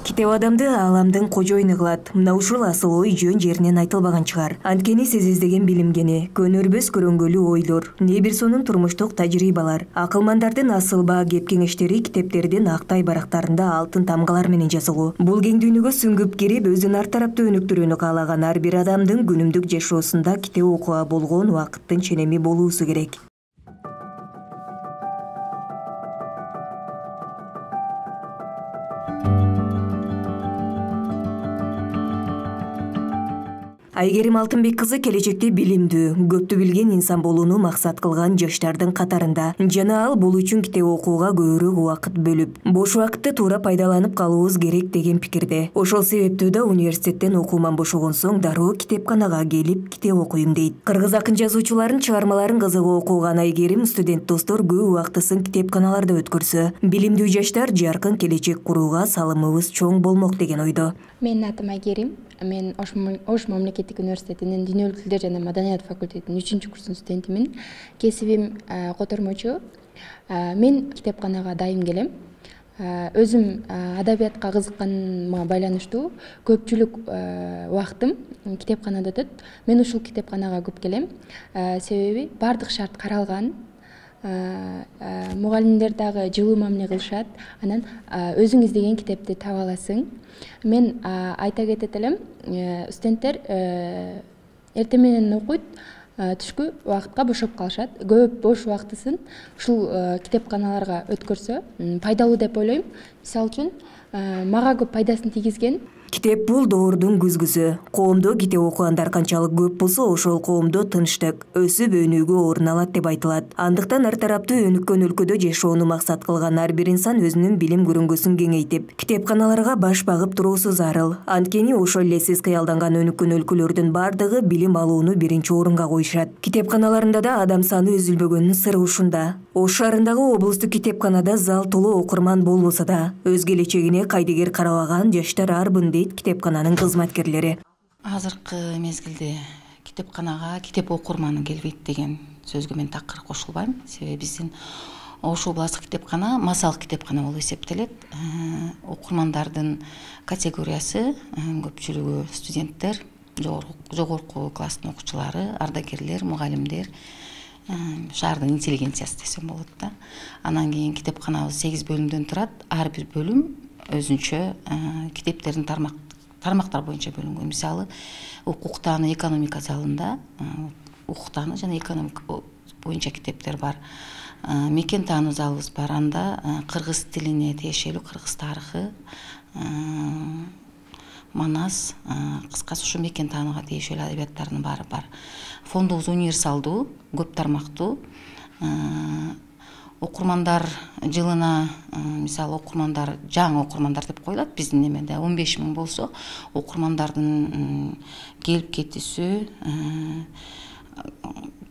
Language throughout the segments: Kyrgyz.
Китеп адамды аламдын кожоюну кылат. Мына ушул асыл ой жөн жеринен айтылбаган чыгар. Анткени сиз издеген билимгени, көнөрбөс көрөңгөлүү ойлор, небир сонун турмуштук тажрыйбалар, акылмандардын асыл баа кеп кеңештери китептердин актай барактарында алтын тамгалар менен жазылуу. Бул кең дүйнөгө сүңгүп кирип, өзүн ар тараптуу өнүктүрүүнү каалаган ар бир адамдын күнүмдүк жашоосунда китеп окууга болгон убакыттын ченеми болуусу керек. Айгерим Алтынбек кызы келечекте билимдүү, көптү билген инсан болууну максат кылган жаштардын катарында. Жана ал бул үчүн китеп окууга көбүрөөк убакыт бөлүп, бош убакытты туура пайдаланып калуубуз керек деген пикирде. Ошол себептүү да университеттен окууман бошогон соң дароо китепканага келип китеп окуйм дейт. Кыргыз акын жазуучуларын чыгармаларын кызыгып окуган Айгерим студент достор көп убактысын китепканаларда өткөрсө, билимдүү жаштар жаркын келечек курууга салымыбыз чоң болмок деген ойдо. Менин атым Айгерим. Мен Ош мамлекеттик университетинин дүйнөлүк тилдер жана маданият факультетинин 3-курстун студентимин. Кесибим котормочу. Мен китепканага дайым келем. Өзүм адабиятка кызыкканыма байланыштуу көпчүлүк убактым китепканада өтөт. Мен ушул китепканага көп келем. Себеби бардык шарт каралган. Мугалимдер дагы жылуу мамиле кылышат. Анан өзүң издеген китепти таба аласың. Мен айта кетет элем, студенттер эртең менен окуйт, түшкү убакытка бошоп калышат. Көп бош убактысын ушул китепканаларга өткөрсө пайдалуу деп ойлойм. Мисалы үчүн, мага көп пайдасын тийгизген. Китеп бул доордун күзгүсү. Коомдо китеп окугандар канчалык көп болсо, ошол коомдо тынчтык, өсүп өнүүгө орун алат деп айтылат. Андыктан ар тараптуу өнүккөн өлкөдө жашоону максат кылган ар бир инсан өзүнүн билим көрөңгөсүн кеңейтип, китепканаларга баш багып туруусу зарыл. Анткени ошол эле сиз кыялданган өнүккөн өлкөлөрдүн бардыгы билим алууну биринчи орунга коюшат. Китепканаларында да адам саны үзүлбөгөнүнүн сыры ушунда. Ош шаарындагы облустук китепканада зал толуу окурман болбосо да, өз келечегине кайдыгер карабаган жаштар арбын дейт китепкананын кызматкерлери. Азыркы мезгилде китепканага китеп окурманы келбейт деген сөзгө мен такыр кошулбайм. Себеби биздин Ош областык китепкана массалык китепкана болуп эсептелет. Окурмандардын категориясы көпчүлүгү студенттер, жогорку класстын окуучулары, ардагерлер, мугалимдер, шаардын интеллигенциясы десем болот да. Анан кийин китепканабыз 8 бөлүмдөн турат. Ар бир бөлүм өзүнчө китептердин тармактар боюнча бөлүнгөн. Мисалы, укуктаны экономика залында укуктаны жана экономика боюнча китептер бар. Мекен таануу залыбыз бар. Анда кыргыз тилине тиешелүү, кыргыз тарыхы, манас, кыскасы ушу мекен таанууга тиешелүү адабияттардын баары бар. Фондубуз универсалдуу, көп тармактуу. Окурмандар жылына, мисалы, окурмандар, жаңы окурмандар деп коюлат биздин немеде 15 000 болсо, окурмандардын келип кетүүсү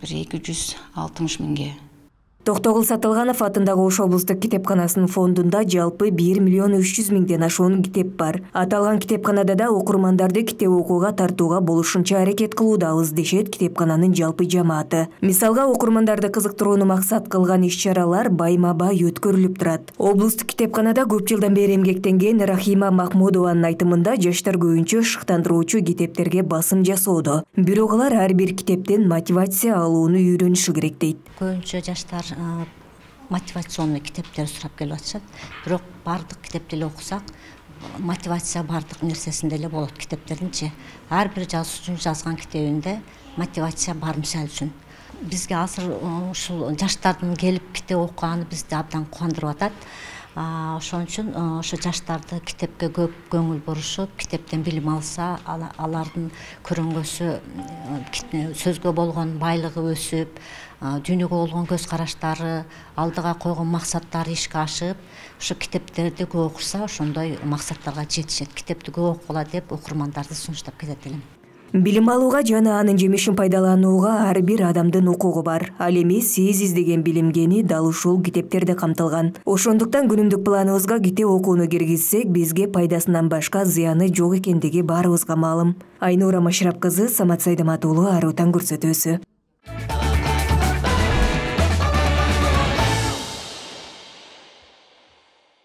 260 000ге. Токтогул Сатылганов атындагы Ош облустук китепканасынын фондунда жалпы 1 300 000 ашуун китеп бар. Аталган китепканада да окурмандарды китеп окууга тартууга болушунча аракет кылуудабыз дешет китепкананын жалпы жамааты. Мисалга, окурмандарды кызыктырууну максат кылган иш-чаралар байма-бай өткөрүлүп турат. Облустук китепканада көп жылдан бери эмгектенген Рахима Махмудованын айтымында жаштар көбүнчө шыктандыруучу китептерге басым жасоодо. Бирок алар ар бир китептен мотивация алууну үйрөнүшү керек дейт. Көбүнчө жаштар мотивационный китептер сурап келип атышат. Бирок бардык китепти эле окусак, мотивация бардык нерсесинде эле болот китептердинчи. Ар бир жазуучунун жазган китебинде мотивация бар, мисалы үчүн. Бизге азыр ушул жаштардын келип китеп окуганы бизди абдан кубандырып атат. Ошон үчүн ошо жаштарды китепке көп көңүл бурушуп, китептен билим алса, алардын көрөңгөсү, сөзгө болгон байлыгы өсүп, дүйнөгө болгон көз караштары, алдыга койгон максаттары ишке ашып, ушу китептерди көп окуса, ошондой максаттарга жетишет. Китепти көп окугула деп окурмандарды сунуштап кетет элем. Билим алууга жана анын жемишин пайдаланууга ар бир адамдын укугу бар. Ал эми сиз издеген билимгени дал ушул китептерде камтылган. Ошондуктан күнүмдүк планыбызга китеп окууну киргизсек, бизге пайдасынан башка зыяны жок экендиги баарыбызга маалым. Айнура Машрап кызы, Самат Сайдамат уулу, Арутан көрсөтүүсү.